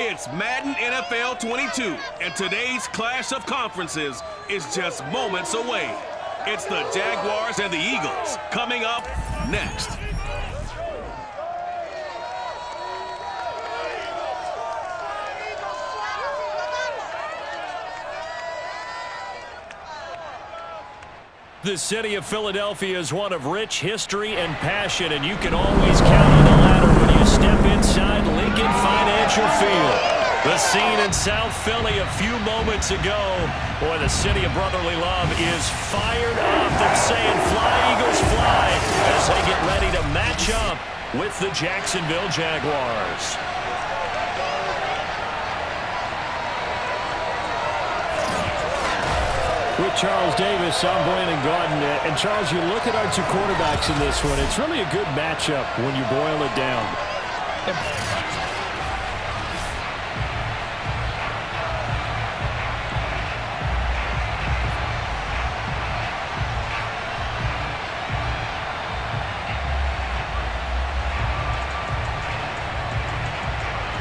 It's Madden NFL 22, and today's clash of conferences is just moments away. It's the Jaguars and the Eagles coming up next. The city of Philadelphia is one of rich history and passion, and you can always count on the ladder when you step inside Lincoln Financial Field. The scene in South Philly a few moments ago. Boy, the city of brotherly love is fired up. They're saying fly, Eagles, fly, as they get ready to match up with the Jacksonville Jaguars. With Charles Davis, I'm Brandon Gaudin. And Charles, you look at our two quarterbacks in this one, it's really a good matchup when you boil it down.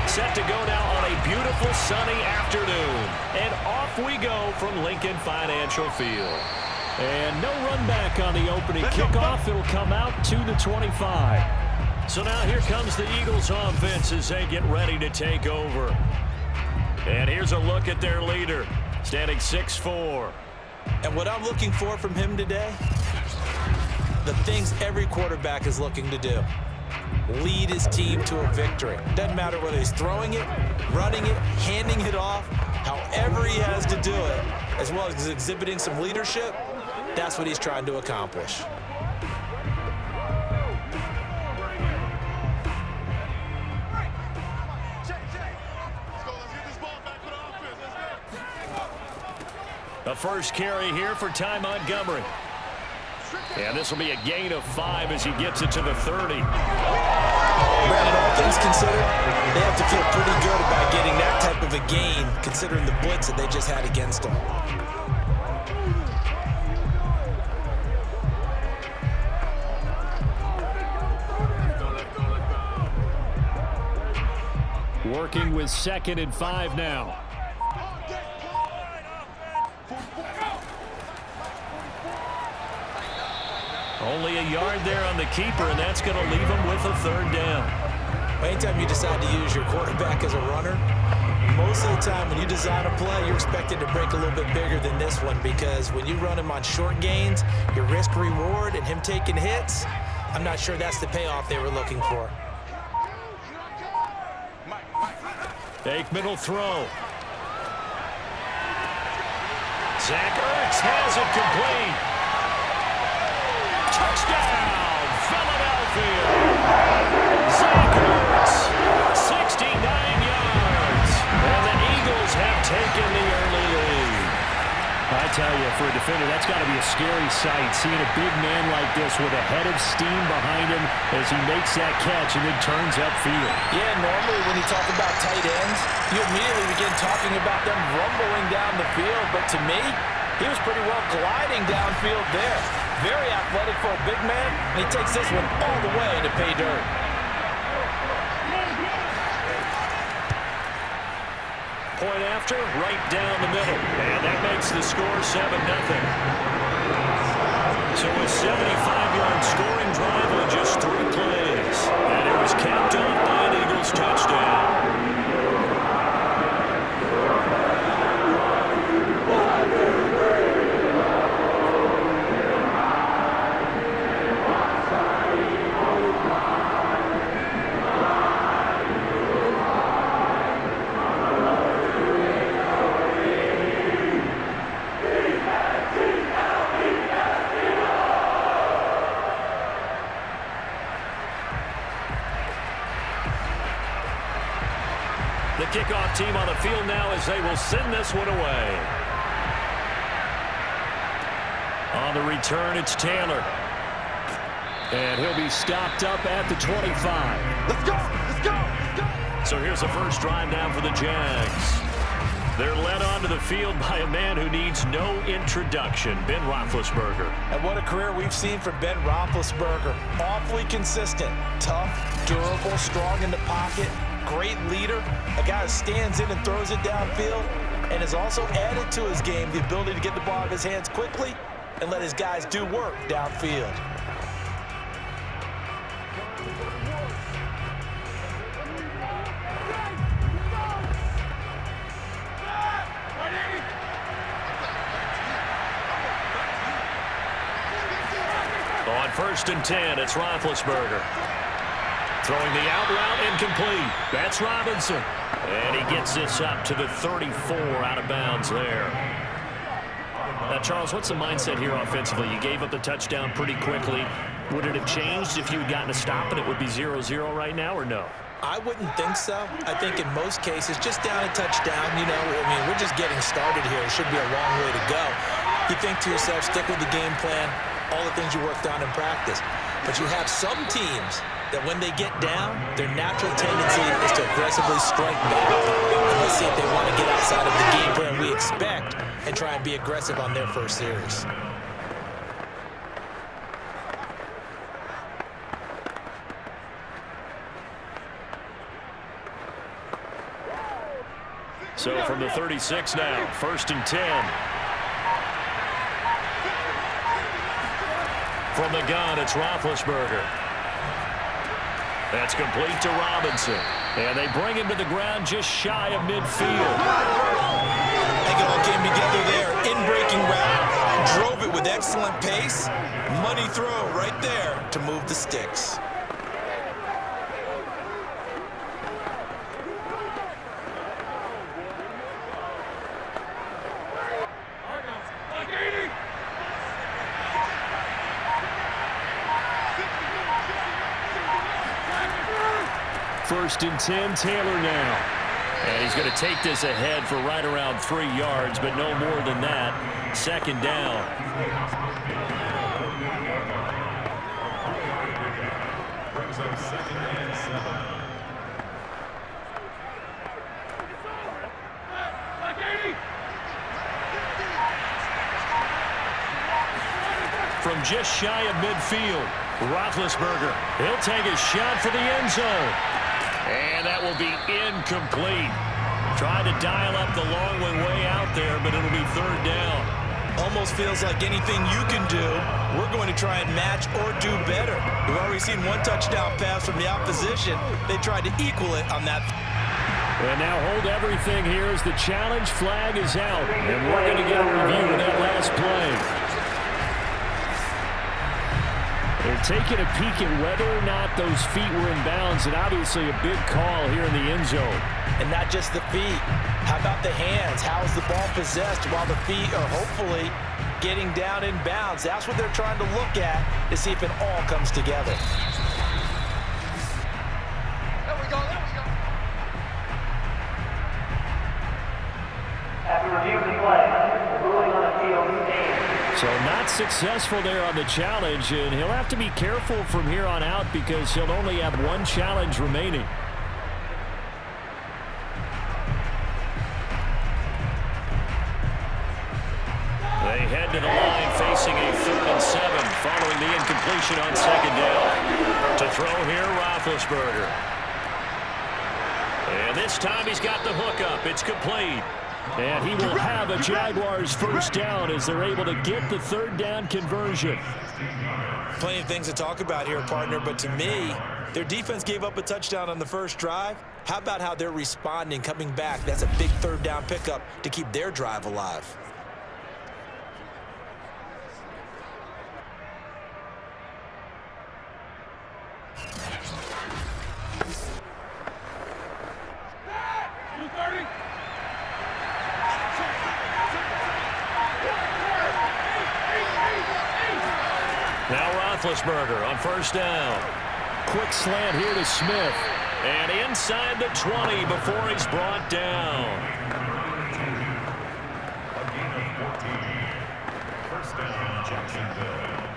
Set to go now on a beautiful sunny afternoon. And off we go from Lincoln Financial Field. And no run back on the opening kickoff. It'll come out to the 25. So now here comes the Eagles offense as they get ready to take over. And here's a look at their leader, standing 6'4". And what I'm looking for from him today, the things every quarterback is looking to do. Lead his team to a victory. Doesn't matter whether he's throwing it, running it, handing it off, however he has to do it, as well as exhibiting some leadership, that's what he's trying to accomplish. The first carry here for Ty Montgomery. And this will be a gain of 5 as he gets it to the 30. Brandon, all things considered, they have to feel pretty good about getting that type of a gain, considering the blitz that they just had against them. Working with 2nd and 5 now. Only a yard there on the keeper, and that's going to leave him with a 3rd down. Anytime you decide to use your quarterback as a runner, most of the time when you design a play, you're expected to break a little bit bigger than this one, because when you run him on short gains, your risk-reward and him taking hits, I'm not sure that's the payoff they were looking for. Aikman will throw. Zach Ertz has it complete. Touchdown, Philadelphia! Zach Ertz, 69 yards, and the Eagles have taken the early lead. I tell you, for a defender, that's got to be a scary sight, seeing a big man like this with a head of steam behind him as he makes that catch and then turns upfield. Yeah, normally when you talk about tight ends, you immediately begin talking about them rumbling down the field, but to me, he was pretty well gliding downfield there. Very athletic for a big man, and he takes this one all the way to pay dirt. Point after, right down the middle. And that makes the score 7-0. So a 75-yard scoring drive on just 3 plays. And it was capped off by an Eagles touchdown. The kickoff team on the field now as they will send this one away. On the return, it's Taylor. And he'll be stopped up at the 25. Let's go! Let's go! Let's go! So here's the first drive now for the Jags. They're led onto the field by a man who needs no introduction, Ben Roethlisberger. And what a career we've seen from Ben Roethlisberger. Awfully consistent, tough, durable, strong in the pocket. great leader, a guy who stands in and throws it downfield, and has also added to his game the ability to get the ball out of his hands quickly and let his guys do work downfield. On 1st and 10, it's Roethlisberger. Throwing the out route incomplete. That's Robinson. And he gets this up to the 34 out of bounds there. Now, Charles, what's the mindset here offensively? You gave up the touchdown pretty quickly. Would it have changed if you had gotten a stop and it would be 0-0 right now, or no? I wouldn't think so. I think in most cases, just down a touchdown, you know, I mean, we're just getting started here. It should be a long way to go. You think to yourself, stick with the game plan, all the things you worked on in practice. But you have some teams that when they get down, their natural tendency is to aggressively strike back. And let's see if they want to get outside of the game plan we expect and try and be aggressive on their first series. So from the 36 now, 1st and 10. From the gun, it's Roethlisberger. That's complete to Robinson. And they bring him to the ground just shy of midfield. I think it all came together there. In-breaking route, drove it with excellent pace. Money throw right there to move the sticks. First and 10, Taylor now. And he's going to take this ahead for right around 3 yards, but no more than that. 2nd down. From just shy of midfield, Roethlisberger. He'll take a shot for the end zone. And that will be incomplete. Tried to dial up the long way out there, but it'll be 3rd down. Almost feels like anything you can do, we're going to try and match or do better. We've already seen one touchdown pass from the opposition. They tried to equal it on that. And now hold everything here as the challenge flag is out. And we're going to get a review of that last play. They're taking a peek at whether or not those feet were in bounds, and obviously a big call here in the end zone. And not just the feet. How about the hands? How is the ball possessed while the feet are hopefully getting down in bounds? That's what they're trying to look at to see if it all comes together. There we go, there we go. After reviewing the play, the ruling on the field stands. So not successful there on the challenge, and he'll have to be careful from here on out because he'll only have one challenge remaining. They head to the line facing a 3rd and 7 following the incompletion on 2nd down. To throw here, Roethlisberger. And this time he's got the hook up. It's complete. And he will have a Jaguars 1st down as they're able to get the 3rd down conversion. Plenty of things to talk about here, partner, but to me, their defense gave up a touchdown on the first drive. How about how they're responding, coming back? That's a big 3rd down pickup to keep their drive alive. Now Roethlisberger on 1st down. Quick slant here to Smith. And inside the 20 before he's brought down. First down, Jacksonville.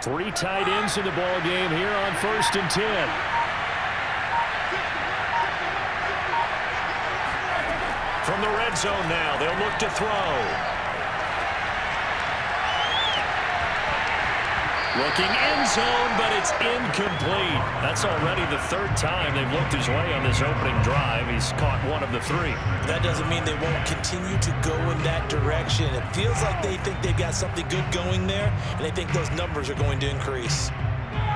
Three tight ends in the ball game here on 1st and 10. From the red zone now, they'll look to throw. Looking end zone, but it's incomplete. That's already the third time they've looked his way on this opening drive. He's caught one of the three. That doesn't mean they won't continue to go in that direction. It feels like they think they've got something good going there, and they think those numbers are going to increase.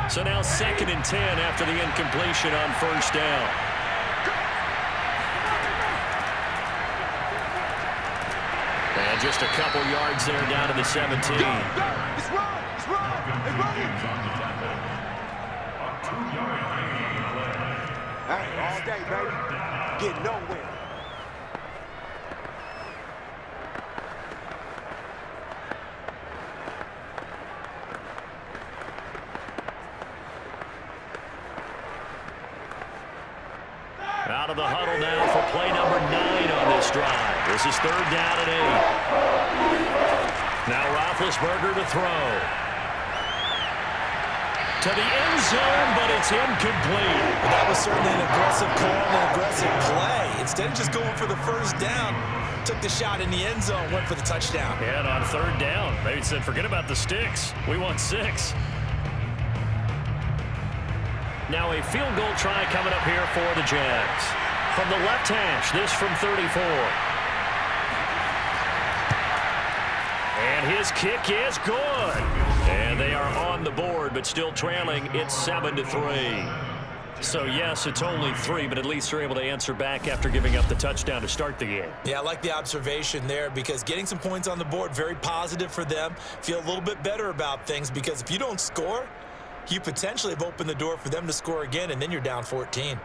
So now 2nd and 10 after the incompletion on first down. And just a couple yards there down to the 17. It's run! It's run! It's running! Hey, all day, baby. Get nowhere. Out of the huddle now for play number 9 on this drive. This is 3rd down and 8. Now Roethlisberger to throw. To the end zone, but it's incomplete. Well, that was certainly an aggressive call and an aggressive play. Instead of just going for the first down, took the shot in the end zone, went for the touchdown. And on 3rd down, they said, forget about the sticks. We want 6. Now a field goal try coming up here for the Jags. From the left hash, this from 34. And his kick is good. And they are on the board, but still trailing. It's 7-3. So, yes, it's only 3, but at least they're able to answer back after giving up the touchdown to start the game. Yeah, I like the observation there because getting some points on the board, very positive for them. Feel a little bit better about things because if you don't score, you potentially have opened the door for them to score again, and then you're down 14.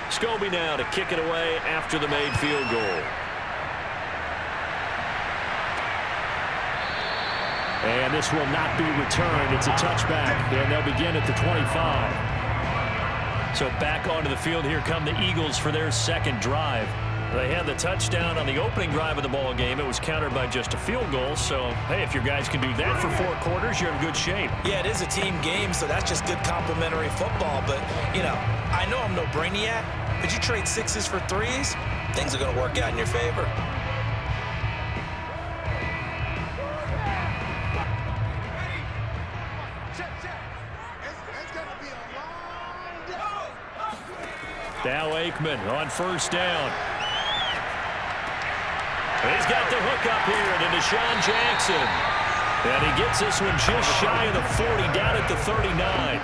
Scobie now to kick it away after the made field goal. And this will not be returned. It's a touchback, and they'll begin at the 25. So back onto the field, here come the Eagles for their 2nd drive. They had the touchdown on the opening drive of the ball game. It was countered by just a field goal. So, hey, if your guys can do that for 4 quarters, you're in good shape. Yeah, it is a team game, so that's just good complimentary football. But, you know, I know I'm no brainiac, but you trade 6s for 3s, things are going to work out in your favor. Now Aikman on first down. He's got the hook up here to Deshaun Jackson. And he gets this one just shy of the 40, down at the 39.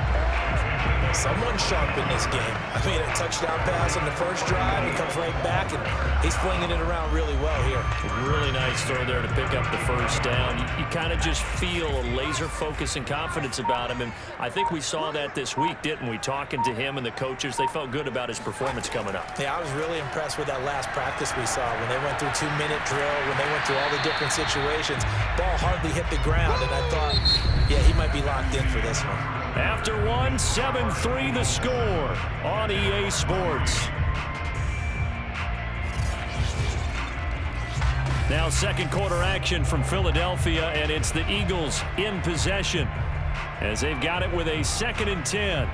Someone sharp in this game. I mean, a touchdown pass on the first drive. He comes right back, and he's flinging it around really well here. Really nice throw there to pick up the first down. You kind of just feel a laser focus and confidence about him, and I think we saw that this week, didn't we? Talking to him and the coaches, they felt good about his performance coming up. Yeah, I was really impressed with that last practice we saw when they went through 2-minute drill, when they went through all the different situations. Ball hardly hit the ground, and I thought, yeah, he might be locked in for this one. After 1, 7-3 the score on EA Sports. Now 2nd quarter action from Philadelphia, and it's the Eagles in possession as they've got it with a 2nd and 10.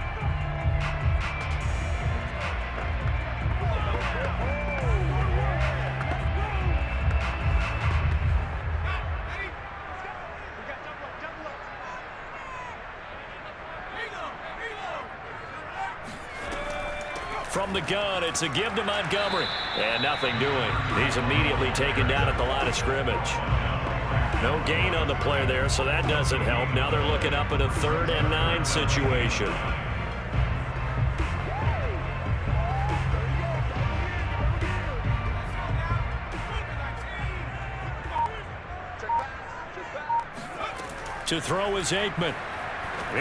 From the gun, it's a give to Montgomery. And nothing doing. He's immediately taken down at the line of scrimmage. No gain on the play there, so that doesn't help. Now they're looking up at a 3rd and 9 situation. To throw is Aikman.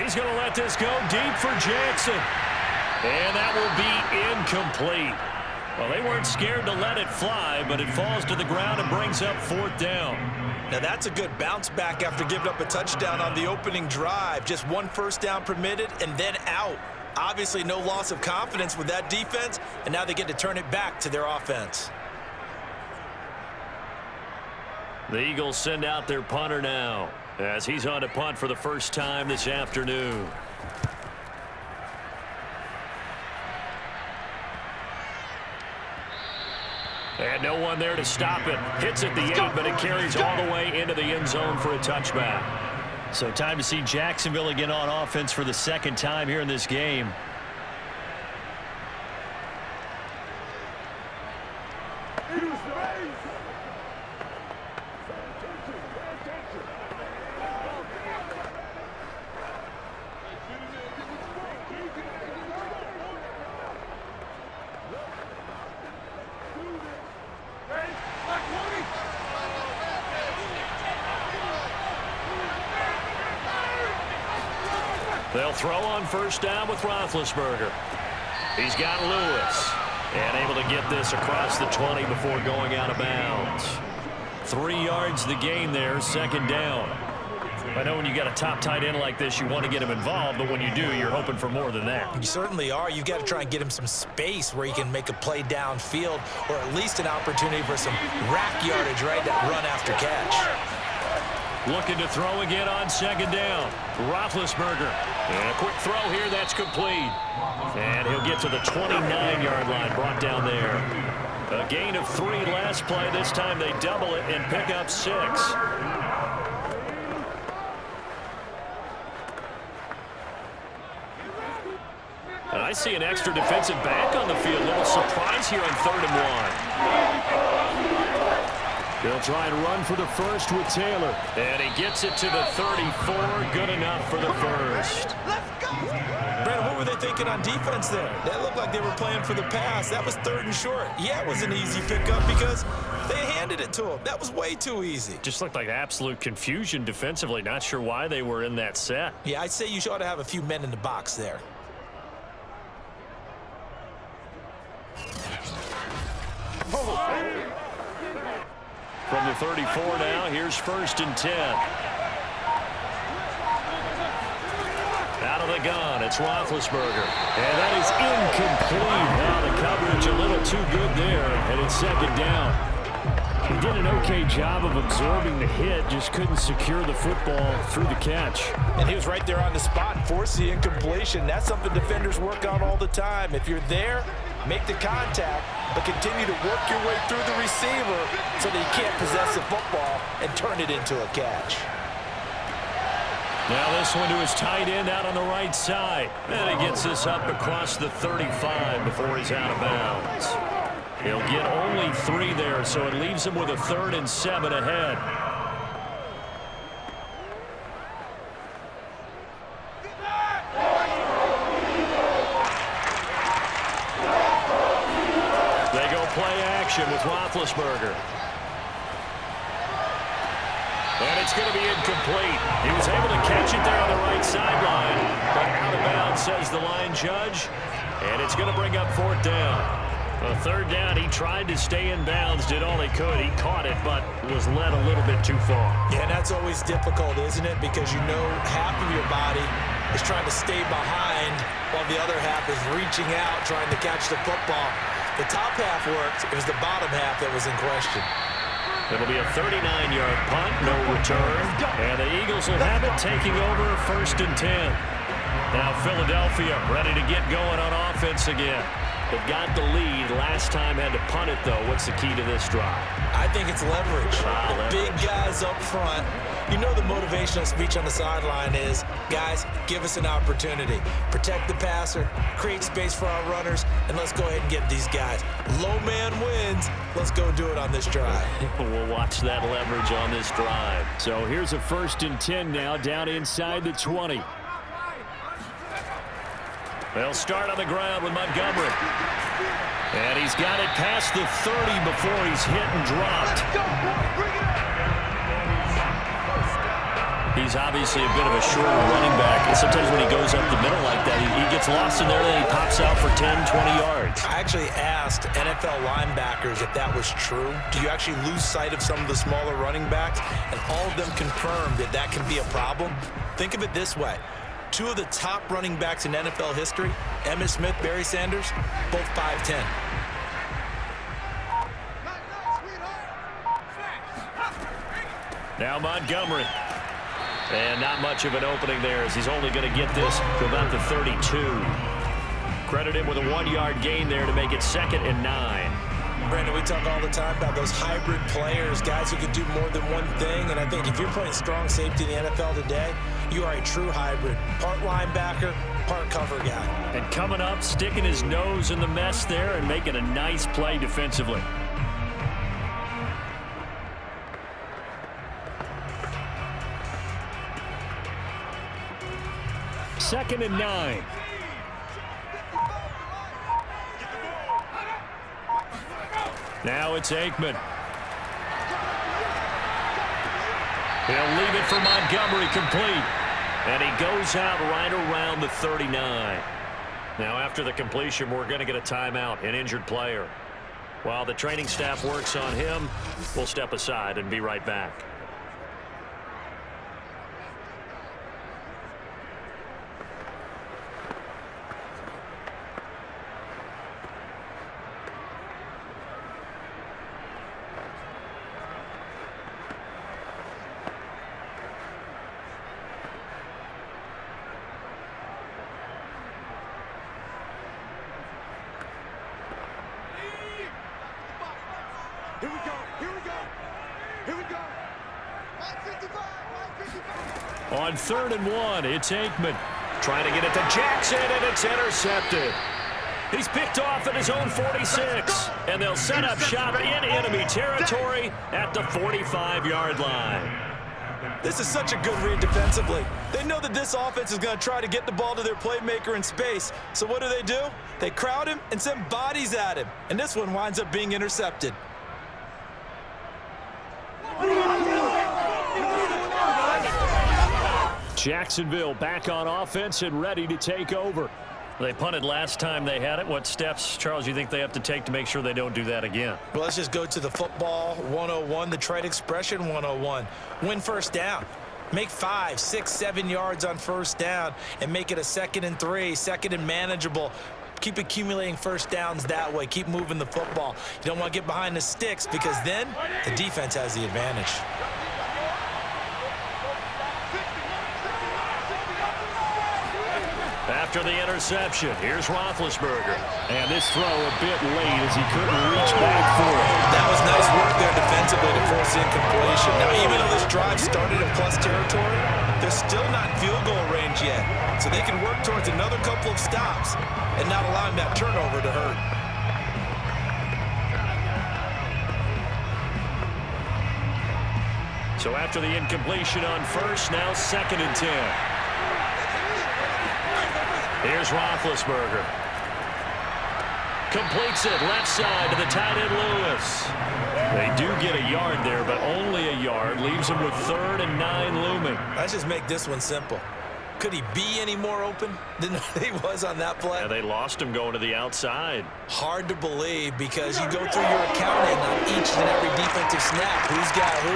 He's going to let this go deep for Jackson. And that will be incomplete. Well, they weren't scared to let it fly, but it falls to the ground and brings up 4th down. Now, that's a good bounce back after giving up a touchdown on the opening drive. Just 1 first down permitted and then out. Obviously, no loss of confidence with that defense, and now they get to turn it back to their offense. The Eagles send out their punter now. as he's on to punt for the first time this afternoon. And no one there to stop it. Hits at the 8, but it carries all the way into the end zone for a touchback. So time to see Jacksonville again on offense for the second time here in this game. They'll throw on first down with Roethlisberger. He's got Lewis. And able to get this across the 20 before going out of bounds. 3 yards the gain there, second down. I know when you got a top tight end like this, you want to get him involved, but when you do, you're hoping for more than that. You certainly are. You've got to try and get him some space where he can make a play downfield, or at least an opportunity for some rack yardage, right? That run after catch. Looking to throw again on second down. Roethlisberger. And a quick throw here, that's complete. And he'll get to the 29-yard line, brought down there. A gain of 3 last play. This time they double it and pick up 6. And I see an extra defensive back on the field. Little surprise here on 3rd and 1. They'll try and run for the first with Taylor. And he gets it to the 34. Good enough for the first. Brandon, what were they thinking on defense there? That looked like they were playing for the pass. That was 3rd and short. Yeah, it was an easy pickup because they handed it to him. That was way too easy. Just looked like absolute confusion defensively. Not sure why they were in that set. Yeah, I'd say you ought to have a few men in the box there. From the 34 now, here's 1st and 10. Out of the gun, it's Roethlisberger. And that is incomplete. Now the coverage a little too good there, and it's 2nd down. He did an okay job of absorbing the hit, just couldn't secure the football through the catch. And he was right there on the spot and forced the incompletion. That's something defenders work on all the time. If you're there, make the contact, but continue to work your way through the receiver so that you can't possess the football and turn it into a catch. Now this one to his tight end out on the right side. And he gets this up across the 35 before he's out of bounds. He'll get only 3 there, so it leaves him with a 3rd and 7 ahead. They go play action with Roethlisberger. And it's going to be incomplete. He was able to catch it there on the right sideline, but out of bounds, says the line judge. And it's going to bring up 4th down. A 3rd down, he tried to stay in bounds, did all he could. He caught it, but was led a little bit too far. Yeah, and that's always difficult, isn't it? Because you know half of your body is trying to stay behind while the other half is reaching out, trying to catch the football. The top half worked. It was the bottom half that was in question. It'll be a 39-yard punt, no return. And the Eagles will have it, taking over 1st and 10. Now Philadelphia ready to get going on offense again. They've got the lead. Last time had to punt it, though. What's the key to this drive? I think it's leverage. The big guys up front. You know the motivational speech on the sideline is, guys, give us an opportunity. Protect the passer, create space for our runners, and let's go ahead and get these guys. Low man wins. Let's go do it on this drive. We'll watch that leverage on this drive. So here's a 1st and 10 now, down inside the 20. They'll start on the ground with Montgomery. And he's got it past the 30 before he's hit and dropped. He's obviously a bit of a shorter running back. And sometimes when he goes up the middle like that, he gets lost in there, and then he pops out for 10, 20 yards. I actually asked NFL linebackers if that was true. Do you actually lose sight of some of the smaller running backs? And all of them confirmed that that can be a problem. Think of it this way. 2 of the top running backs in NFL history, Emmitt Smith, Barry Sanders, both 5'10". Now Montgomery. And not much of an opening there as he's only going to get this to about the 32. Credit him with a 1-yard gain there to make it 2nd and 9. Brandon, we talk all the time about those hybrid players, guys who can do more than one thing. And I think if you're playing strong safety in the NFL today, you are a true hybrid. Part linebacker, part cover guy. And coming up, sticking his nose in the mess there and making a nice play defensively. Second and 9. Now it's Aikman. He'll leave it for Montgomery complete. And he goes out right around the 39. Now after the completion, we're going to get a timeout, an injured player. While the training staff works on him, we'll step aside and be right back. Here we go. Here we go. Here we go. 555. On 3rd and 1, it's Aikman. Trying to get it to Jackson, and it's intercepted. He's picked off at his own 46. And they'll set up shop in enemy territory at the 45-yard line. This is such a good read defensively. They know that this offense is going to try to get the ball to their playmaker in space. So what do? They crowd him and send bodies at him. And this one winds up being intercepted. Jacksonville back on offense and ready to take over. They punted last time they had it. What steps, Charles, you think they have to take to make sure they don't do that again? Well, let's just go to the football 101, the trade expression 101. Win first down. Make 5, 6, 7 yards on first down and make it a 2nd and 3, 2nd and manageable. Keep accumulating first downs that way. Keep moving the football. You don't want to get behind the sticks because then the defense has the advantage. After the interception, here's Roethlisberger. And this throw a bit late as he couldn't reach back for it. That was nice work there defensively to force the incompletion. Now, even though this drive started in plus territory, they're still not in field goal range yet. So they can work towards another couple of stops and not allowing that turnover to hurt. So after the incompletion on first, now 2nd and 10. Here's Roethlisberger. Completes it left side to the tight end Lewis. They do get a yard there, but only a yard. Leaves them with 3rd and 9 looming. Let's just make this one simple. Could he be any more open than he was on that play? Yeah, they lost him going to the outside. Hard to believe because you go through your accounting on each and every defensive snap. Who's got who,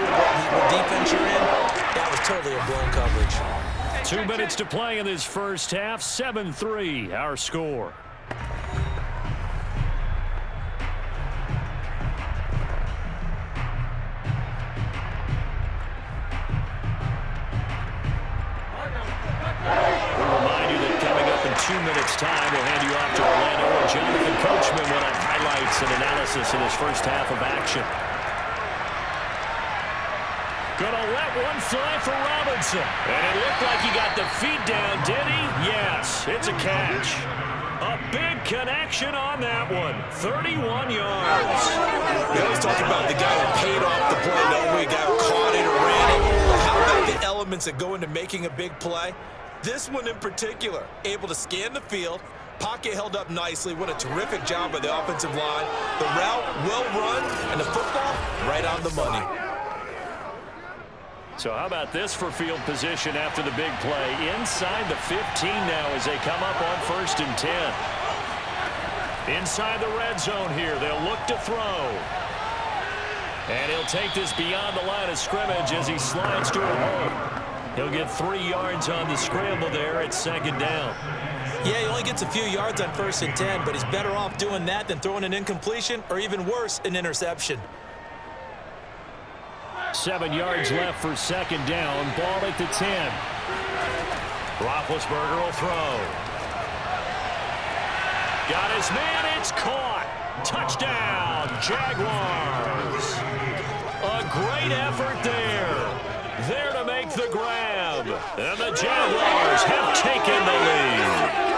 what defense you're in. That was totally a blown coverage. 2 minutes to play in this first half. 7-3, our score. We'll remind you that coming up in 2 minutes' time, we'll hand you off to Orlando and Jonathan Coachman will have highlights and analysis in his first half of action. Gonna let one fly for Robinson. And it looked like he got the feet down, did he? Yes, it's a catch. A big connection on that one. 31 yards. We always talk about the guy who paid off the play, don't we? Guy who caught it or ran it. But how about the elements that go into making a big play? This one in particular, able to scan the field, pocket held up nicely. What a terrific job by the offensive line. The route well run, and the football right on the money. So how about this for field position after the big play? Inside the 15 now as they come up on 1st and 10. Inside the red zone here. They'll look to throw. And he'll take this beyond the line of scrimmage as he slides to a hole. He'll get 3 yards on the scramble there at 2nd down. Yeah, he only gets a few yards on 1st and 10, but he's better off doing that than throwing an incompletion or even worse, an interception. 7 yards left for second down. Ball at the 10. Roethlisberger will throw. Got his man. It's caught. Touchdown, Jaguars. A great effort there. There to make the grab. And the Jaguars have taken the lead.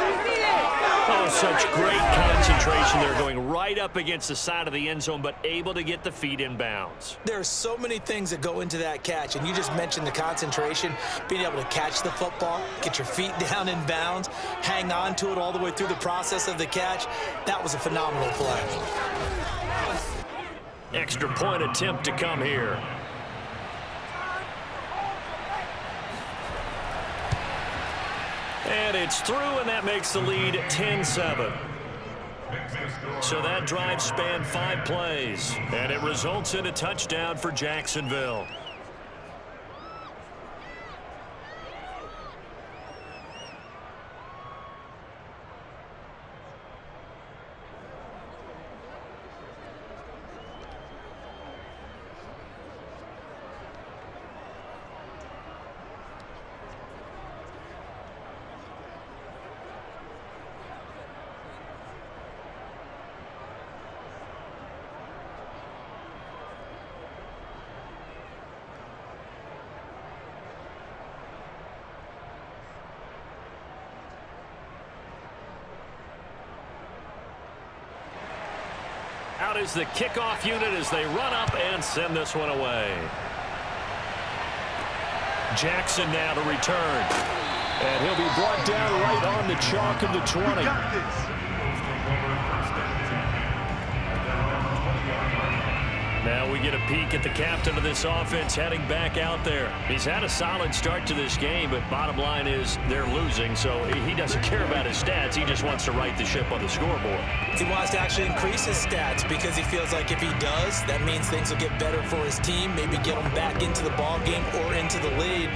Oh, such great concentration. They're going right up against the side of the end zone, but able to get the feet in bounds. There are so many things that go into that catch, and you just mentioned the concentration, being able to catch the football, get your feet down in bounds, hang on to it all the way through the process of the catch. That was a phenomenal play. Extra point attempt to come here. And it's through, and that makes the lead 10-7. So that drive spanned 5 plays, and it results in a touchdown for Jacksonville. Out is the kickoff unit as they run up and send this one away. Jackson now to return. And he'll be brought down right on the chalk of the 20. Now we get a peek at the captain of this offense heading back out there. He's had a solid start to this game, but bottom line is they're losing, so he doesn't care about his stats. He just wants to right the ship on the scoreboard. He wants to actually increase his stats because he feels like if he does, that means things will get better for his team, maybe get him back into the ball game or into the lead.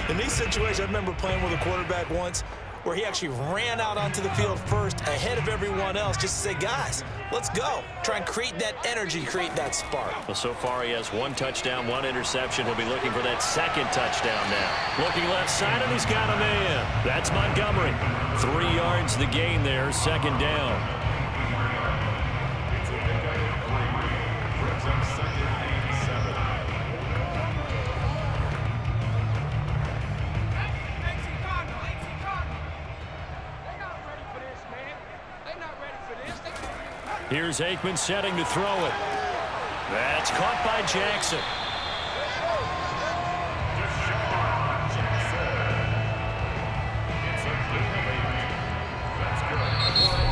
In these situations, I remember playing with a quarterback once where he actually ran out onto the field first ahead of everyone else just to say, guys, let's go. Try and create that energy, create that spark. Well, so far he has 1 touchdown, 1 interception. He'll be looking for that 2nd touchdown now. Looking left side, and he's got a man. That's Montgomery. 3 yards the gain there, 2nd down. Here's Aikman setting to throw it. That's caught by Jackson.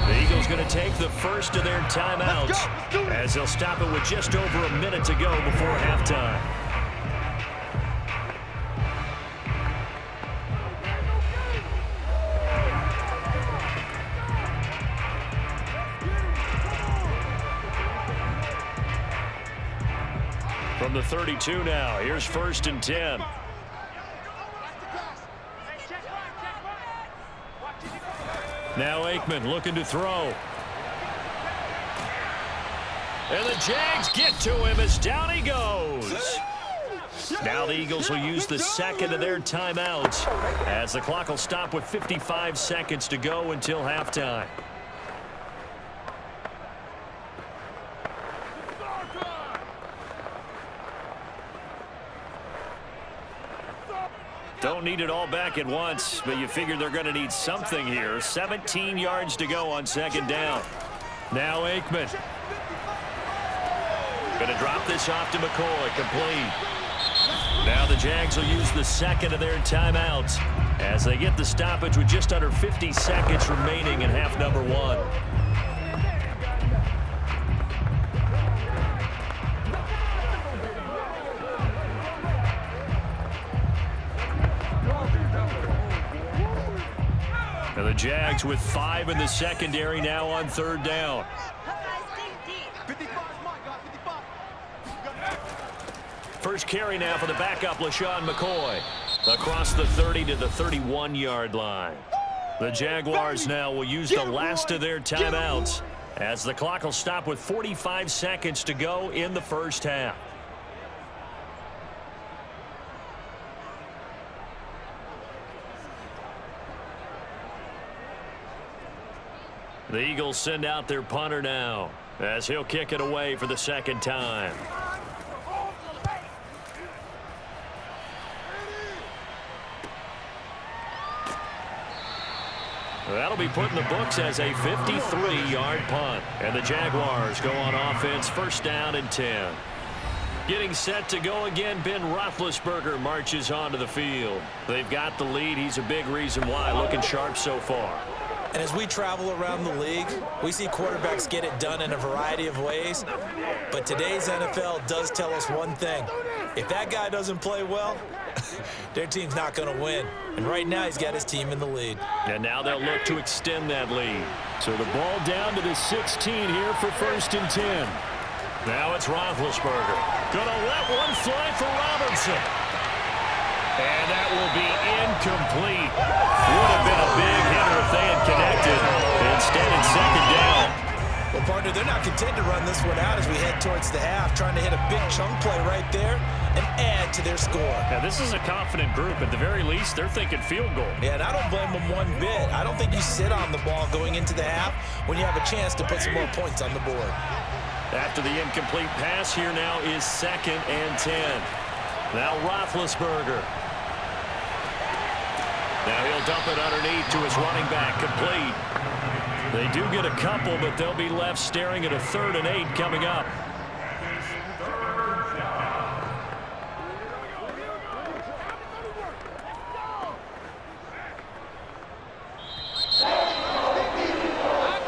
The Eagles going to take the first of their timeouts as they'll stop it with just over a minute to go before halftime. From the 32 now, here's 1st and 10. Now Aikman looking to throw. And the Jags get to him as down he goes. Now the Eagles will use the 2nd of their timeouts as the clock will stop with 55 seconds to go until halftime. Don't need it all back at once, but you figure they're going to need something here. 17 yards to go on 2nd down. Now Aikman. Going to drop this off to McCoy, complete. Now the Jags will use the 2nd of their timeouts as they get the stoppage with just under 50 seconds remaining in half number 1. And the Jags with 5 in the secondary now on 3rd down. First carry now for the backup, LaShawn McCoy. Across the 30 to the 31-yard line. The Jaguars now will use the last of their timeouts as the clock will stop with 45 seconds to go in the first half. The Eagles send out their punter now as he'll kick it away for the second time. That'll be put in the books as a 53-yard punt. And the Jaguars go on offense, first down and 10. Getting set to go again, Ben Roethlisberger marches onto the field. They've got the lead. He's a big reason why, looking sharp so far. And as we travel around the league, we see quarterbacks get it done in a variety of ways. But today's NFL does tell us one thing. If that guy doesn't play well, their team's not going to win. And right now, he's got his team in the lead. And now they'll look to extend that lead. So the ball down to the 16 here for first and 10. Now it's Roethlisberger. Gonna let one fly for Robinson. And that will be incomplete. Would have been a big hitter if they had connected. Instead, it's second down. Well, partner, they're not content to run this one out as we head towards the half, trying to hit a big chunk play right there and add to their score. Yeah, this is a confident group. At the very least, they're thinking field goal. Yeah, and I don't blame them one bit. I don't think you sit on the ball going into the half when you have a chance to put some more points on the board. After the incomplete pass, here now is second and 10. Now Roethlisberger. Now he'll dump it underneath to his running back, complete. They do get a couple, but they'll be left staring at a 3rd and 8 coming up.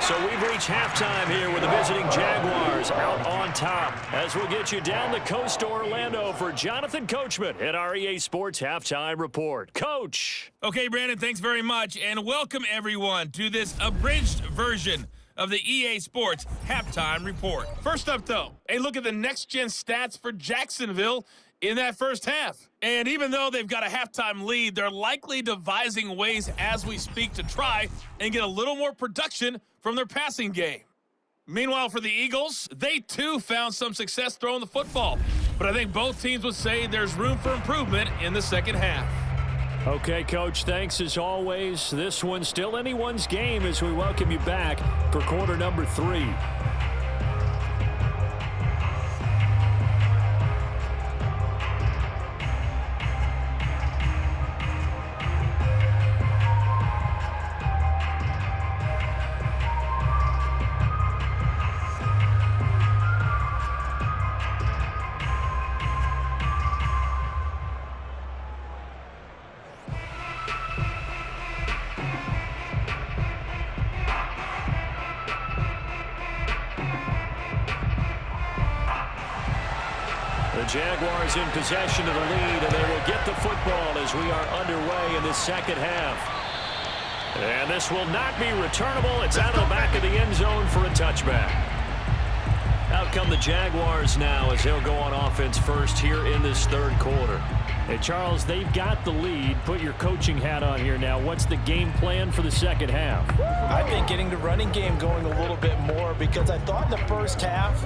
So we've reached halftime here with the visiting Jaguars out on top. As we'll get you down the coast to Orlando for Jonathan Coachman at our EA Sports Halftime Report. Coach. Okay, Brandon, thanks very much. And welcome, everyone, to this abridged version of the EA Sports Halftime Report. First up, though, a look at the next-gen stats for Jacksonville in that first half. And even though they've got a halftime lead, they're likely devising ways as we speak to try and get a little more production from their passing game. Meanwhile, for the Eagles, they too found some success throwing the football. But I think both teams would say there's room for improvement in the second half. Okay, Coach, thanks as always. This one's still anyone's game as we welcome you back for quarter number 3. Jaguars in possession of the lead, and they will get the football as we are underway in the second half. And this will not be returnable. It's out of the back of the end zone for a touchback. Out come the Jaguars now as they'll go on offense first here in this third quarter. Hey, Charles, they've got the lead. Put your coaching hat on here now. What's the game plan for the second half? I think getting the running game going a little bit more because I thought in the first half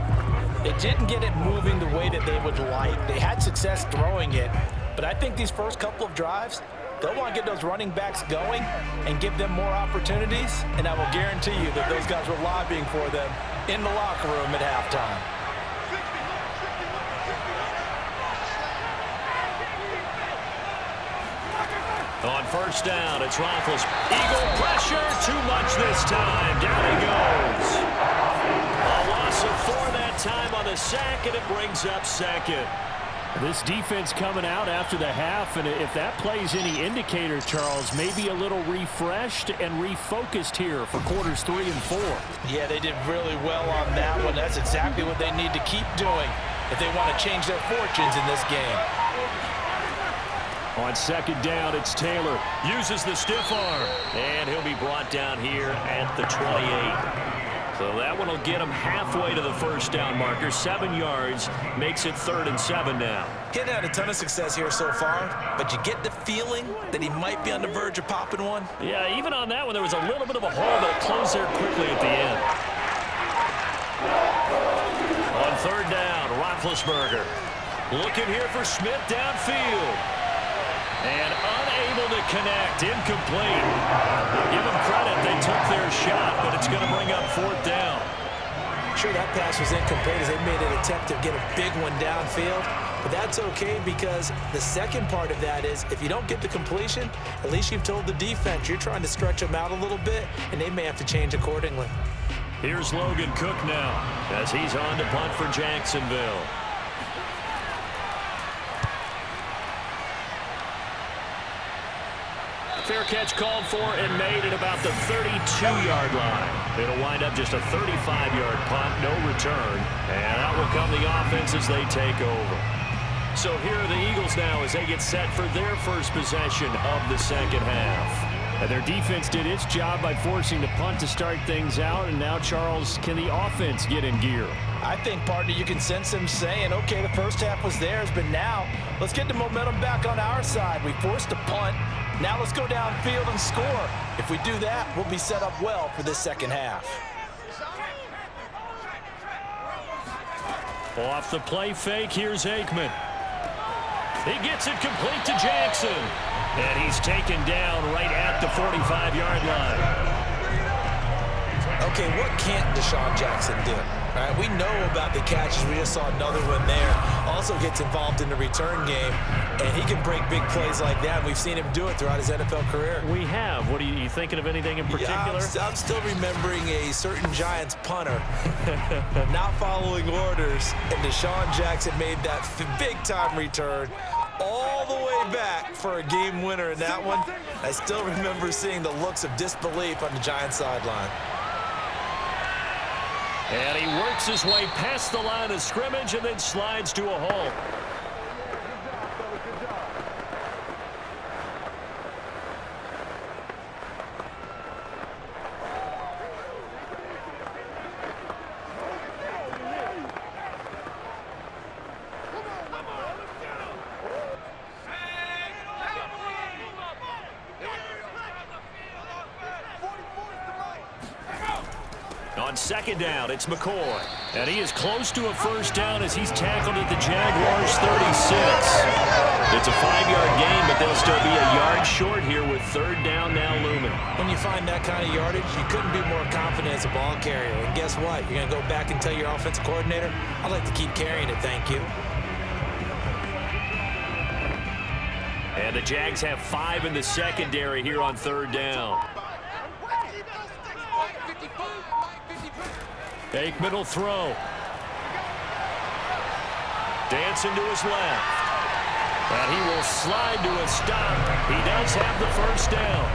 they didn't get it moving the way that they would like. They had success throwing it, but I think these first couple of drives, they'll want to get those running backs going and give them more opportunities, and I will guarantee you that those guys were lobbying for them in the locker room at halftime. On first down, it's Roethlisberger. Eagle pressure, too much this time. Down he goes. A loss of 4 that time on the sack, and it brings up second. This defense coming out after the half, and if that plays any indicator, Charles, maybe a little refreshed and refocused here for quarters 3 and 4. Yeah, they did really well on that one. That's exactly what they need to keep doing if they want to change their fortunes in this game. On second down, it's Taylor. Uses the stiff arm. And he'll be brought down here at the 28. So that one will get him halfway to the first down marker. 7 yards. Makes it 3rd and 7 now. Getting had a ton of success here so far, but you get the feeling that he might be on the verge of popping one. Yeah, even on that one, there was a little bit of a hole, but it closed there quickly at the end. On third down, Roethlisberger. Looking here for Smith downfield. And unable to connect. Incomplete. I'll give them credit. They took their shot, but It's going to bring up 4th down. Sure, that pass was incomplete as they made an attempt to get a big one downfield. But that's okay because the second part of that is if you don't get the completion, at least you've told the defense you're trying to stretch them out a little bit, and they may have to change accordingly. Here's Logan Cook now as he's on to punt for Jacksonville. Fair catch called for and made at about the 32-yard line. It'll wind up just a 35-yard punt, no return. And out will come the offense as they take over. So here are the Eagles now as they get set for their first possession of the second half. And their defense did its job by forcing the punt to start things out. And now, Charles, can the offense get in gear? I think, partner, you can sense them saying, okay, the first half was theirs, but now let's get the momentum back on our side. We forced a punt. Now let's go downfield and score. If we do that, we'll be set up well for this second half. Off the play fake, here's Aikman. He gets it complete to Jackson. And he's taken down right at the 45-yard line. Okay, what can't Deshaun Jackson do? All right, we know about the catches. We just saw another one there. Also gets involved in the return game, and he can break big plays like that. We've seen him do it throughout his NFL career. We have. What are you thinking of anything in particular? Yeah, I'm still remembering a certain Giants punter not following orders, and Deshaun Jackson made that big-time return all the way back for a game winner in that one. I still remember seeing the looks of disbelief on the Giants sideline. And he works his way past the line of scrimmage and then slides to a halt. On second down, it's McCoy. And he is close to a first down as he's tackled at the Jaguars' 36. It's a 5-yard gain, but they'll still be a yard short here with third down now looming. When you find that kind of yardage, you couldn't be more confident as a ball carrier. And guess what? You're going to go back and tell your offensive coordinator, I'd like to keep carrying it, thank you. And the Jags have 5 in the secondary here on third down. Aikman will throw. Dancing to his left. And he will slide to a stop. He does have the first down.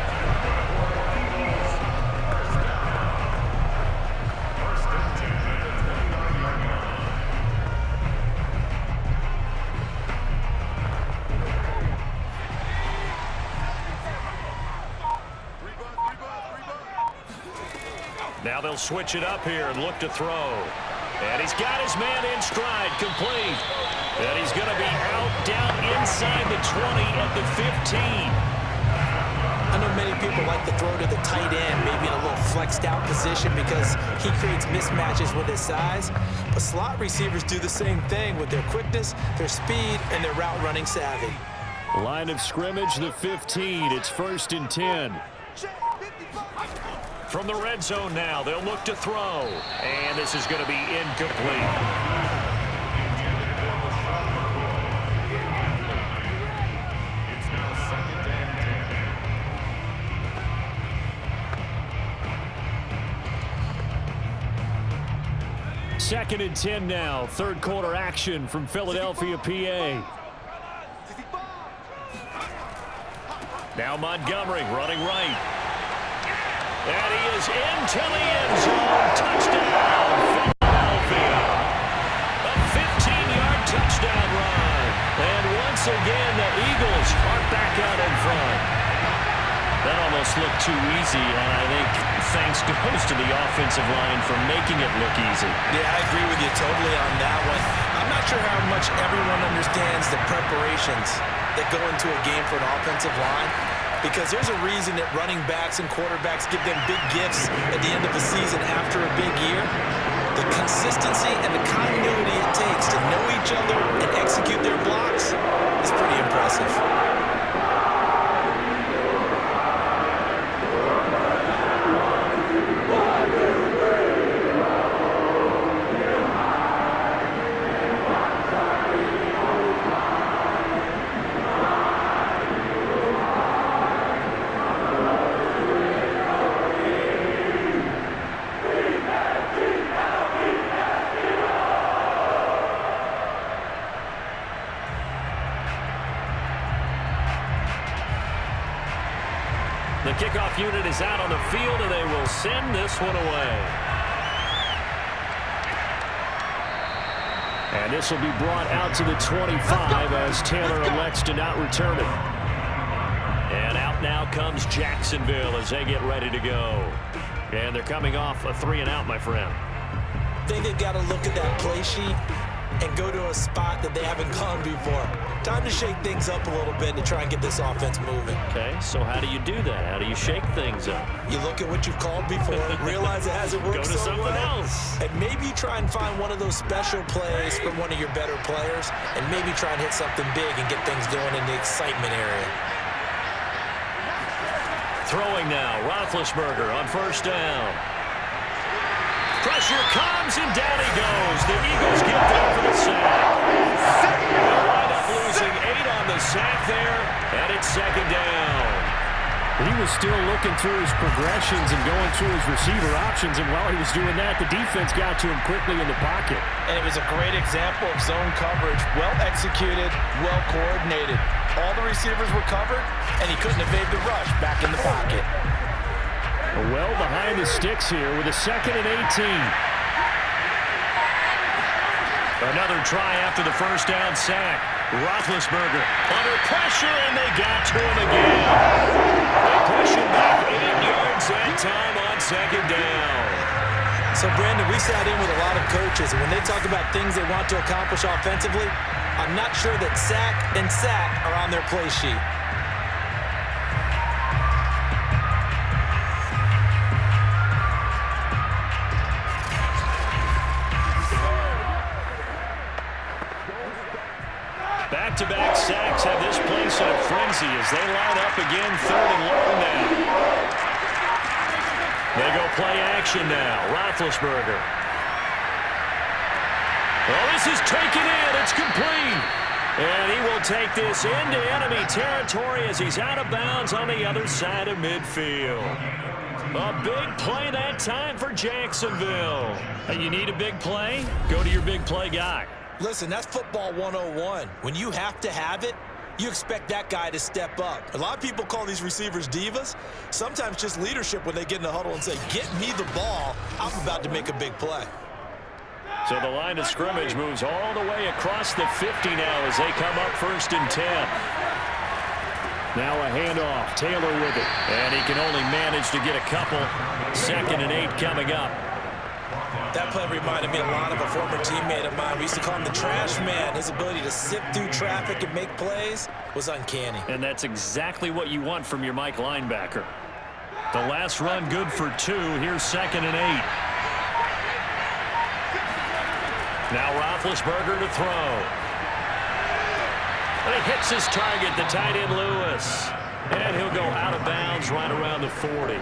Now they'll switch it up here and look to throw. And he's got his man in stride, complete. And he's going to be out down inside the 20 at the 15. I know many people like to throw to the tight end, maybe in a little flexed out position because he creates mismatches with his size. But slot receivers do the same thing with their quickness, their speed, and their route running savvy. Line of scrimmage, the 15. It's 1st and 10. From the red zone now, they'll look to throw. And this is going to be incomplete. It's now 2nd and 10. 2nd and 10 now. Third quarter action from Philadelphia, PA. Now Montgomery running right. And he is into the end zone. Touchdown, Philadelphia. A 15-yard touchdown run. And once again, the Eagles are back out in front. That almost looked too easy, and I think thanks goes to the offensive line for making it look easy. Yeah, I agree with you totally on that one. I'm not sure how much everyone understands the preparations that go into a game for an offensive line. Because there's a reason that running backs and quarterbacks give them big gifts at the end of the season after a big year. The consistency and the continuity it takes to know each other and execute their blocks is pretty impressive. The kickoff unit is out on the field, and they will send this one away. And this will be brought out to the 25 as Taylor elects to not return it. And out now comes Jacksonville as they get ready to go. And they're coming off a 3-and-out, my friend. I think they've got to look at that play sheet and go to a spot that they haven't gone before. Time to shake things up a little bit to try and get this offense moving. Okay, so how do you do that? How do you shake things up? You look at what you've called before, realize it hasn't worked Go to so something well, else. and maybe try and find one of those special plays from one of your better players, and maybe try and hit something big and get things going in the excitement area. Throwing now, Roethlisberger on first down. Pressure comes, and down he goes. The Eagles get there for the sack. They'll wind up losing 8 on the sack there, and it's second down. He was still looking through his progressions and going through his receiver options, and while he was doing that, the defense got to him quickly in the pocket. And it was a great example of zone coverage. Well executed, well coordinated. All the receivers were covered, and he couldn't evade the rush back in the pocket. Well behind the sticks here with a 2nd and 18. Another try after the first down sack. Roethlisberger under pressure, and they got to him again. They push him back 8 yards that time on second down. So, Brandon, we sat in with a lot of coaches, and when they talk about things they want to accomplish offensively, I'm not sure that sack and sack are on their play sheet. Back-to-back sacks have this place in a frenzy as they line up again 3rd and long now. They go play action now. Roethlisberger. Well, this is taken in. It's complete. And he will take this into enemy territory as he's out of bounds on the other side of midfield. A big play that time for Jacksonville. Hey, you need a big play? Go to your big play guy. Listen, that's football 101. When you have to have it, you expect that guy to step up. A lot of people call these receivers divas. Sometimes just leadership when they get in the huddle and say, get me the ball. I'm about to make a big play. So the line of scrimmage moves all the way across the 50 now as they come up 1st and 10. Now a handoff. Taylor with it. And he can only manage to get a couple. 2nd and 8 coming up. That play reminded me a lot of a former teammate of mine. We used to call him the trash man. His ability to sift through traffic and make plays was uncanny. And that's exactly what you want from your Mike linebacker. The last run good for 2. Here's 2nd and 8. Now Roethlisberger to throw. And he hits his target, the tight end Lewis. And he'll go out of bounds right around the 40.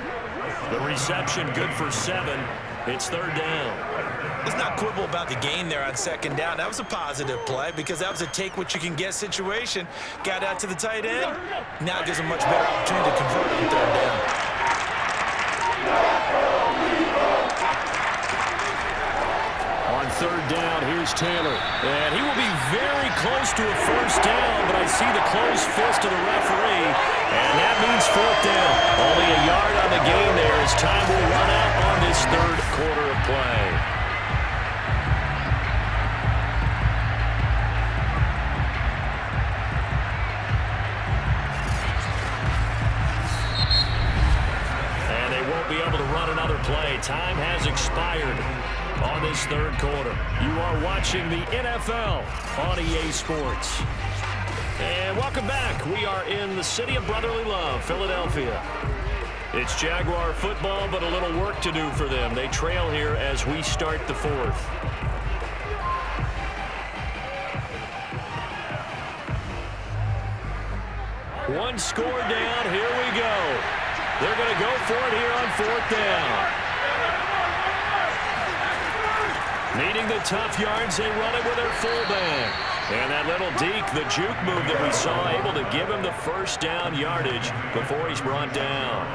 The reception good for 7. It's 3rd down. Let's not quibble about the gain there on 2nd down. That was a positive play because that was a take-what-you-can-get situation. Got out to the tight end. Now it gives him much better opportunity to convert on 3rd down. On 3rd down, here's Taylor. And he will be very close to a first down, but I see the closed fist of the referee, and that means 4th down. Only a yard on the gain there as time will run out on this 3rd quarter of play. And they won't be able to run another play. Time has expired on this 3rd quarter. You are watching the NFL on EA Sports. And welcome back. We are in the city of brotherly love, Philadelphia. It's Jaguar football, but a little work to do for them. They trail here as we start the 4th. One score down. Here we go. They're going to go for it here on 4th down. Needing the tough yards, they run it with their fullback. And that little deke, the juke move that we saw, able to give him the first down yardage before he's brought down.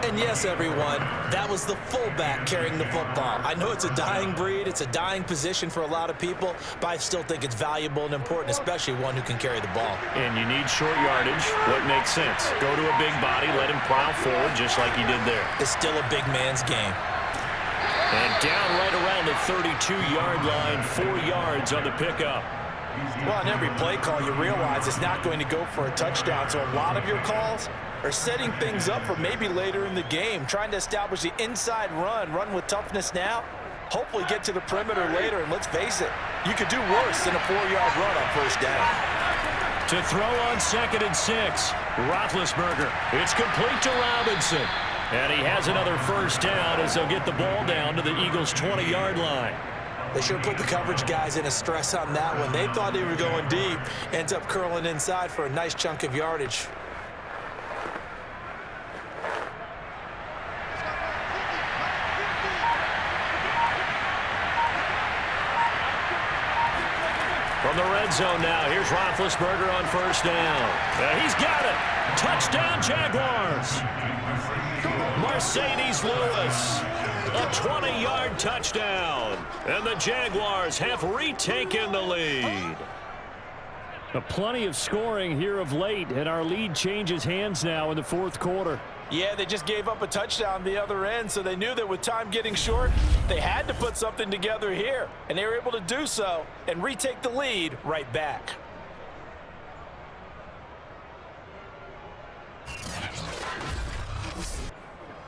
And yes, everyone, that was the fullback carrying the football. I know it's a dying breed, it's a dying position for a lot of people, but I still think it's valuable and important, especially one who can carry the ball. And you need short yardage. What makes sense? Go to a big body, let him plow forward just like he did there. It's still a big man's game. And down right around the 32-yard line, 4 yards on the pickup. Well, on every play call, you realize it's not going to go for a touchdown, so a lot of your calls are setting things up for maybe later in the game, trying to establish the inside run with toughness now, hopefully get to the perimeter later, and let's face it, you could do worse than a 4-yard run on first down. To throw on 2nd and 6, Roethlisberger. It's complete to Robinson. And he has another first down as they'll get the ball down to the Eagles' 20-yard line. They should have put the coverage guys in a stress on that one. They thought they were going deep, ends up curling inside for a nice chunk of yardage. From the red zone now, here's Roethlisberger on first down. He's got it. Touchdown, Jaguars. Mercedes Lewis, a 20-yard touchdown. And the Jaguars have retaken the lead. Plenty of scoring here of late, and our lead changes hands now in the 4th quarter. Yeah, they just gave up a touchdown the other end, so they knew that with time getting short, they had to put something together here, and they were able to do so and retake the lead right back.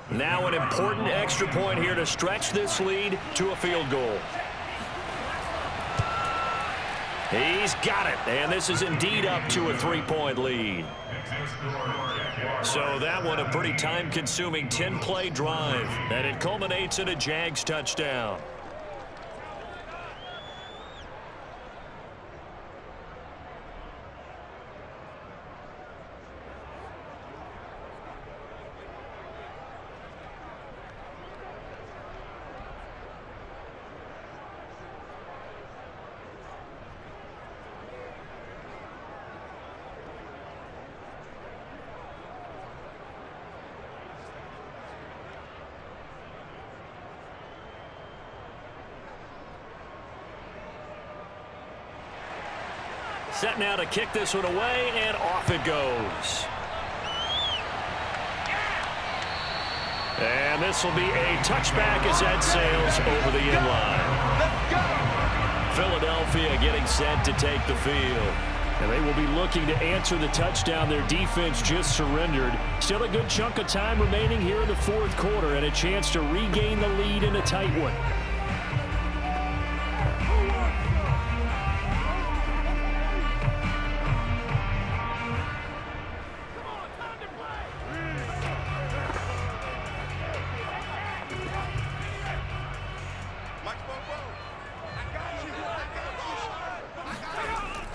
Now an important extra point here to stretch this lead to a field goal. He's got it, and this is indeed up to a 3-point lead. So that one a pretty time-consuming 10-play drive, and it culminates in a Jags touchdown. Set now to kick this one away, and off it goes. And this will be a touchback as that sails over the inline. Philadelphia getting set to take the field. And they will be looking to answer the touchdown their defense just surrendered. Still a good chunk of time remaining here in the 4th quarter, and a chance to regain the lead in a tight one.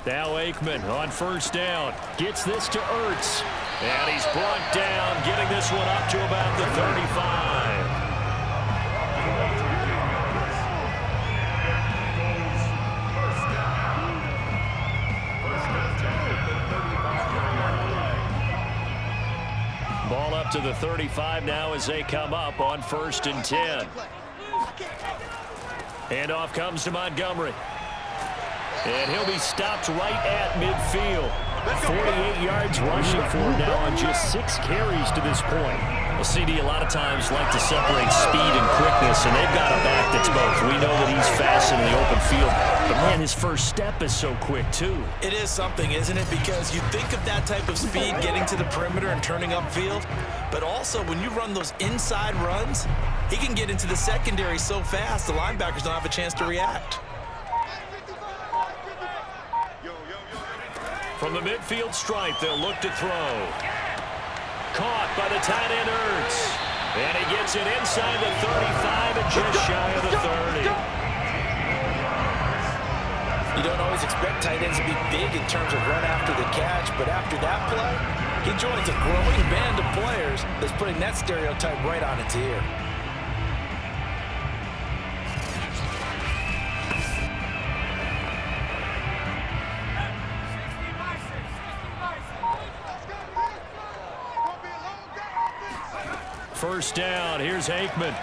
Now Aikman on first down. Gets this to Ertz. And he's brought down, getting this one up to about the 35. Ball up to the 35 now as they come up on 1st and 10. Handoff comes to Montgomery. And he'll be stopped right at midfield. 48 yards rushing for him now on just 6 carries to this point. Well, CD a lot of times like to separate speed and quickness, and they've got a back that's both. We know that he's fast in the open field, but man, his first step is so quick too. It is something, isn't it? Because you think of that type of speed getting to the perimeter and turning upfield, but also when you run those inside runs, he can get into the secondary so fast the linebackers don't have a chance to react. From the midfield stripe, they'll look to throw. Caught by the tight end Ertz. And he gets it inside the 35 and just shy of the 30. You don't always expect tight ends to be big in terms of run after the catch, but after that play, he joins a growing band of players that's putting that stereotype right on its ear. first down. Here's Aikman.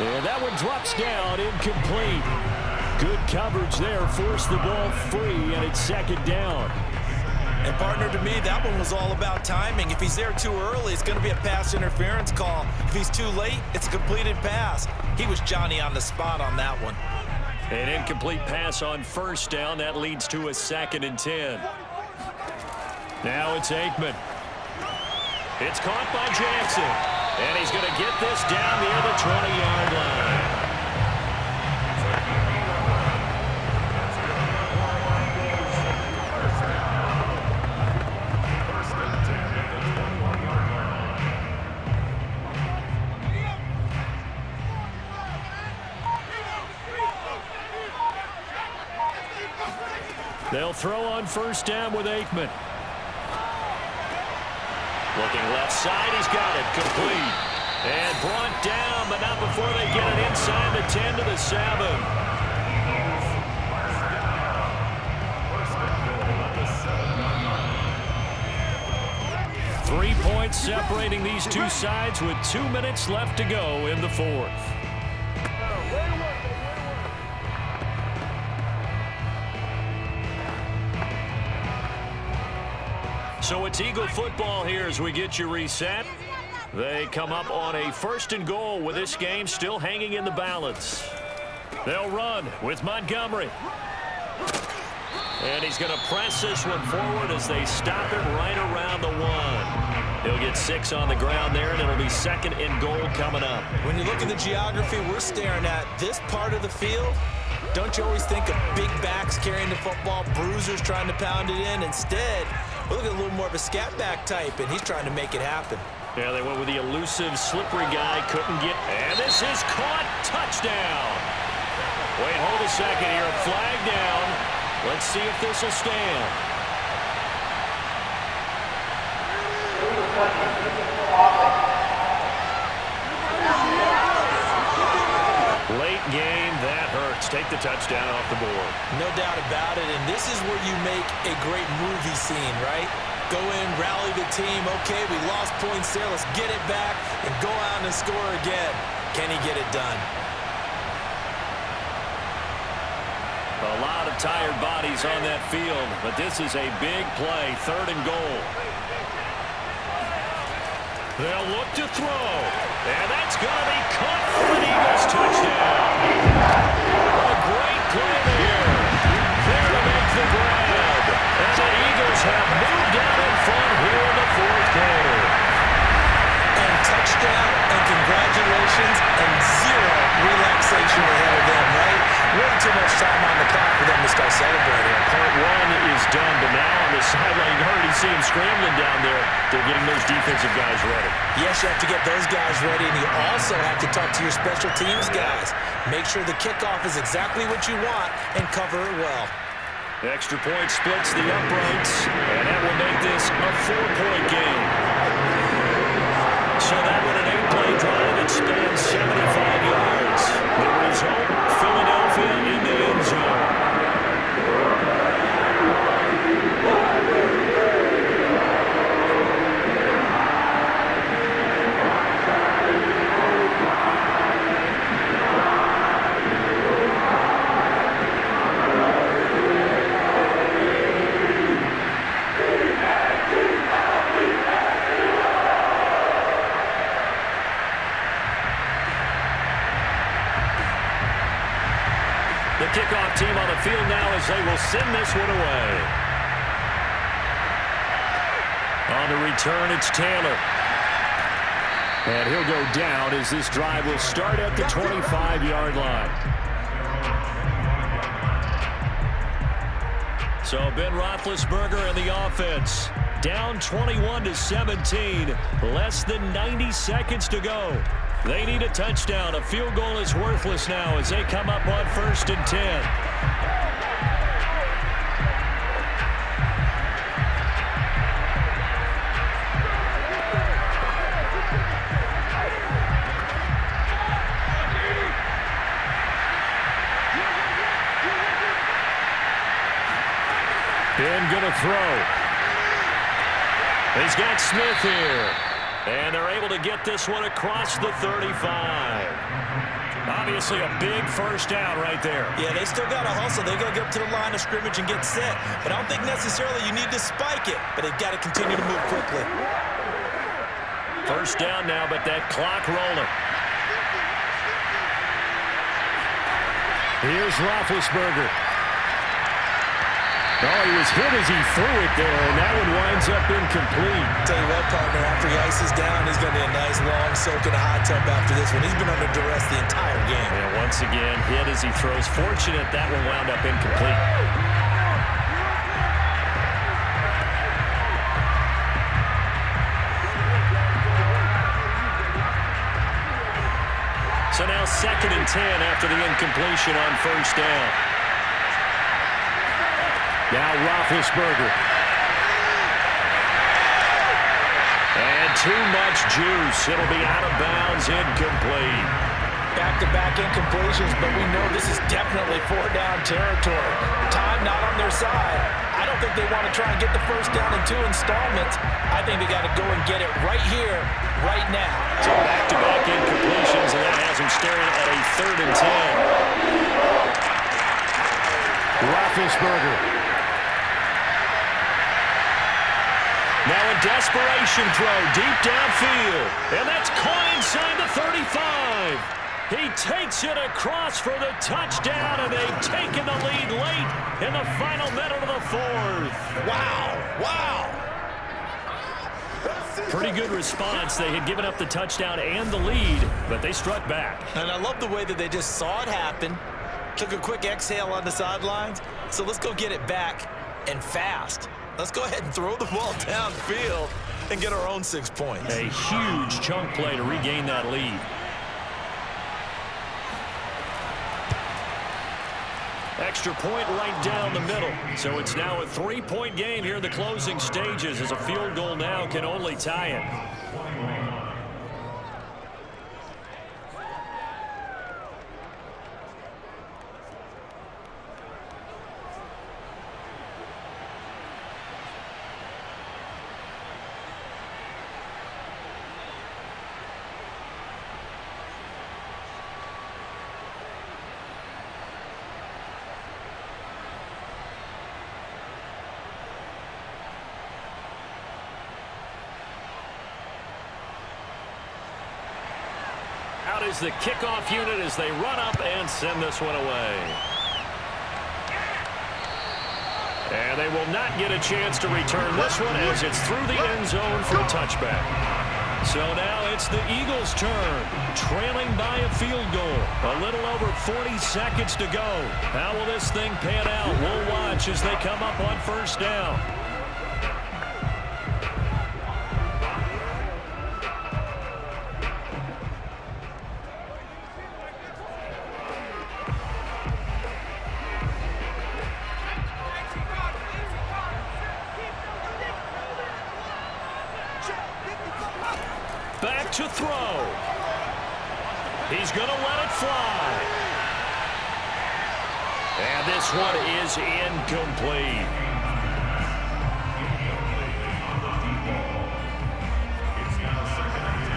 And that one drops down, incomplete. Good coverage there, forced the ball free, and it's second down. And partner, to me, that one was all about timing. If he's there too early, it's going to be a pass interference call. If he's too late, it's a completed pass. He was Johnny on the spot on that one. An incomplete pass on first down. That leads to a 2nd and 10. Now it's Aikman. It's caught by Jackson. And he's going to get this down near the 20-yard line. They'll throw on first down with Aikman. Looking left side, he's got it, complete. And brought down, but not before they get it inside the 10 to the 7. Three points separating these two sides with 2 minutes left to go in the fourth. So it's Eagle football here as we get you reset. They come up on a 1st and goal with this game still hanging in the balance. They'll run with Montgomery. And he's going to press this one forward as they stop it right around the 1. He'll get 6 on the ground there, and it'll be 2nd and goal coming up. When you look at the geography we're staring at, this part of the field, don't you always think of big backs carrying the football, bruisers trying to pound it in? Instead, we're looking at a little more of a scat back type, and he's trying to make it happen. Yeah, they went with the elusive, slippery guy, couldn't get, and this is caught, touchdown. Wait, hold a second here, flag down. Let's see if this will stand. Late game, that hurts. Take the touchdown off the board. No doubt about it, and this is where you make a great movie scene, right? Go in, rally the team. Okay, we lost points there. Let's get it back and go out and score again. Can he get it done? A lot of tired bodies on that field, but this is a big play, 3rd and goal. They'll look to throw, and that's going to be caught for an Eagles touchdown. A great play there. There to make the grab. And the Eagles have moved down in front here in the 4th quarter. And touchdown, and congratulations, and 0 relaxation ahead of them, right? Way too much time on the clock for them to start celebrating. Part 1 is done, but now on the sideline, you heard you see him scrambling down there. They're getting those defensive guys ready. Yes, you have to get those guys ready, and you also have to talk to your special teams guys. Make sure the kickoff is exactly what you want and cover it well. Extra point splits the uprights, and that will make this a 4-point game. So that one an 8-play drive that spans 75 yards. The result, Philadelphia in the end zone. The kickoff team on the field now as they will send this one away. On the return, it's Taylor. And he'll go down as this drive will start at the 25-yard line. So Ben Roethlisberger and the offense down 21-17. Less than 90 seconds to go. They need a touchdown. A field goal is worthless now as they come up on 1st and 10. Ben gonna throw. He's got Smith here. And they're able to get this one across the 35. Obviously a big first down right there. Yeah, they still got to hustle. They got to get up to the line of scrimmage and get set. But I don't think necessarily you need to spike it. But they've got to continue to move quickly. First down now, but that clock rolling. Here's Roethlisberger. Oh, he was hit as he threw it there, and that one winds up incomplete. Tell you what, partner, after he ices down, he's going to need a nice long soak in a hot tub after this one. He's been under duress the entire game. And once again, hit as he throws. Fortunate that one wound up incomplete. So now 2nd and 10 after the incompletion on first down. Now Roethlisberger. And too much juice. It'll be out of bounds, incomplete. Back-to-back incompletions, but we know this is definitely 4-down territory. Time not on their side. I don't think they want to try and get the first down in 2 installments. I think they got to go and get it right here, right now. So back-to-back incompletions, and that has them staring at a 3rd and 10. Roethlisberger. Now a desperation throw deep downfield. And that's caught inside the 35. He takes it across for the touchdown, and they've taken the lead late in the final minute of the 4th. Wow. Wow. Pretty good response. They had given up the touchdown and the lead, but they struck back. And I love the way that they just saw it happen, took a quick exhale on the sidelines. So let's go get it back, and fast. Let's go ahead and throw the ball downfield and get our own 6 points. A huge chunk play to regain that lead. Extra point right down the middle. So it's now a 3-point game here in the closing stages, as a field goal now can only tie it. Out is the kickoff unit as they run up and send this one away. And they will not get a chance to return this one as it's through the end zone for a touchback. So now it's the Eagles' turn, trailing by a field goal. A little over 40 seconds to go. How will this thing pan out? We'll watch as they come up on first down. Back to throw. He's going to let it fly. And this one is incomplete. It's now 2nd and 10.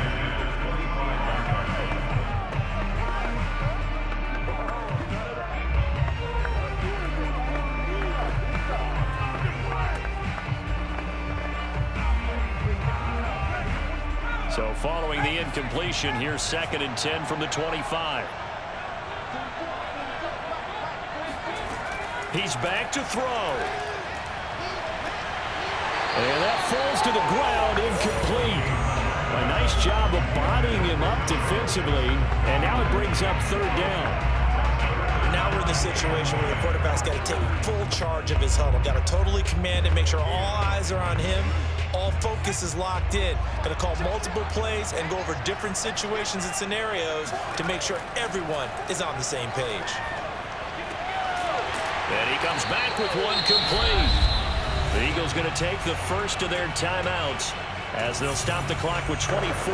So following the incompletion, here's 2nd and 10 from the 25. He's back to throw. And that falls to the ground, incomplete. A nice job of bodying him up defensively, and now it brings up 3rd down. Now we're in the situation where the quarterback's got to take full charge of his huddle. Got to totally command it, make sure all eyes are on him. All focus is locked in. Going to call multiple plays and go over different situations and scenarios to make sure everyone is on the same page. And he comes back with one complete. The Eagles going to take the first of their timeouts as they'll stop the clock with 24